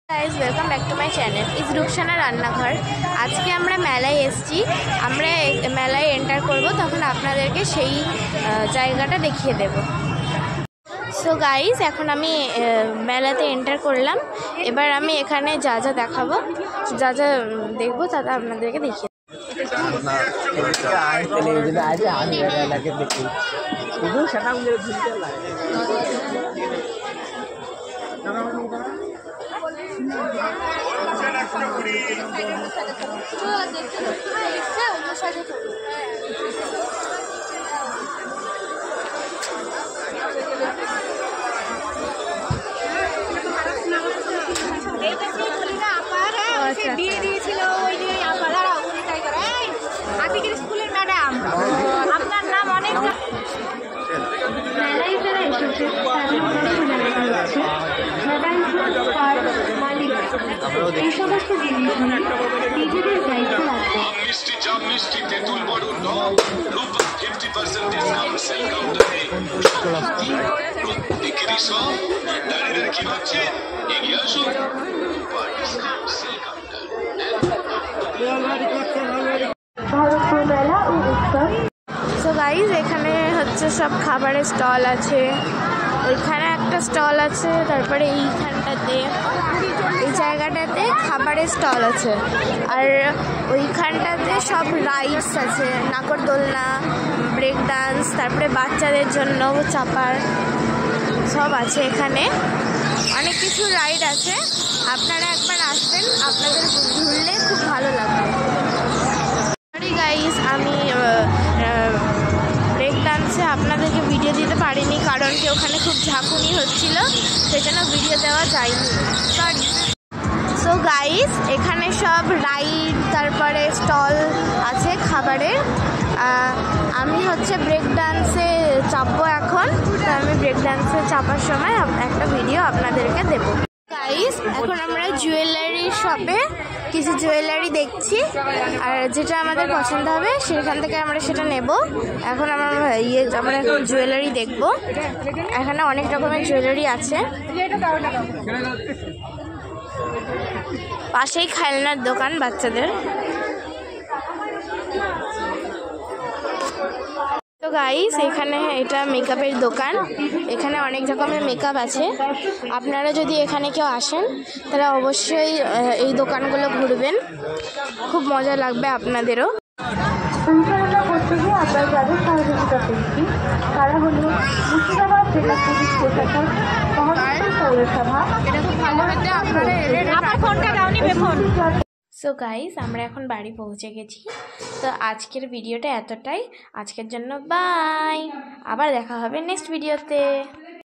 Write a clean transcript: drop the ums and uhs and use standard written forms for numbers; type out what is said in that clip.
Guys welcome back to my channel इस रुखसाना रान्नाघर। आज के আমরা মেলায় এসেছি। আমরা মেলায় এন্টার করব, তখন আপনাদেরকে সেই জায়গাটা দেখিয়ে দেব। সো গাইস এখন আমি মেলাতে এন্টার করলাম। এবার আমি এখানে যা যা দেখাবো, যা যা দেখবো তা আপনাদেরকে দেখিয়ে দিয়ে দিয়েছিল ওই যে আপনারা উনিটাই করে আতিকের স্কুলের ম্যাডাম আপনার নাম অনেক মেলায় যারা এসেছে তাদের কাছে এই সমস্ত জিনিসগুলি নিজেদের দায়িত্ব রাখবে। মিষ্টি জাম মিষ্টি তেঁতুল বড় টক 50% ডিসকাউন্ট সেল কাউন্টারে প্রত্যেকেরই সব দাঁড়িয়ে কি ভাবছে এগিয়ে আসুন ডিসকাউন্ট সেল কাউন্টার। ভারতপুর মেলা ও উৎসব। সো গাইজ এখানে হচ্ছে সব খাবারের স্টল আছে, ওইখানে একটা স্টল আছে, তারপরে এইখানটাতে এই জায়গাটাতে খাবারের স্টল আছে, আর ওইখানটাতে সব রাইডস আছে, নাগরদোলনা, ব্রেক ডান্স, তারপরে বাচ্চাদের জন্য চাপার সব আছে। এখানে অনেক কিছু রাইড আছে, আপনারা একবার আসবেন, আপনাদের ঘুরলে খুব ভালো লাগবে। সরি গাইজ আমি ব্রেক ডান্সে আপনাদেরকে ভিডিও দিতে পারিনি, কারণ কি ওখানে খুব ঝাঁকুনি হচ্ছিল, সেজন্য ভিডিও দেওয়া যায়নি, সরি। সো গাইজ এখানে সব রাইড তারপরে স্টল আছে খাবারের। আমি হচ্ছে ব্রেক ডান্সে চাপবো এখন, তো আমি ব্রেক ডান্সে চাপার সময় একটা ভিডিও আপনাদেরকে দেবো। গাইজ এখন আমরা জুয়েলারি শপে কিছু জুয়েলারি দেখছি, আর যেটা আমাদের পছন্দ হবে সেখান থেকে আমরা সেটা নেব। এখন আমরা এখন জুয়েলারি দেখব। এখানে অনেক রকমের জুয়েলারি আছে, পাশেই খেলনার দোকান বাচ্চাদের। তো গাইস এখানে এটা মেকআপের দোকান, এখানে অনেক রকমের মেকআপ আছে। আপনারা যদি এখানে কেউ আসেন তাহলে অবশ্যই এই দোকানগুলো ঘুরবেন, খুব মজা লাগবে আপনাদেরও। পরিচালনা করতে গিয়ে আমরা যাদের সহযোগিতা পেয়েছি তারা হল মুর্শিদাবাদ জেলা পুলিশ প্রশাসন, মহারাষ্ট্র পৌরসভা। আমার ফোনটা দাওনি বেফোন। সো গাইস আমরা এখন বাড়ি পৌঁছে গেছি। তো আজকের ভিডিওটা এতটাই, আজকের জন্য বাই, আবার দেখা হবে নেক্সট ভিডিওতে।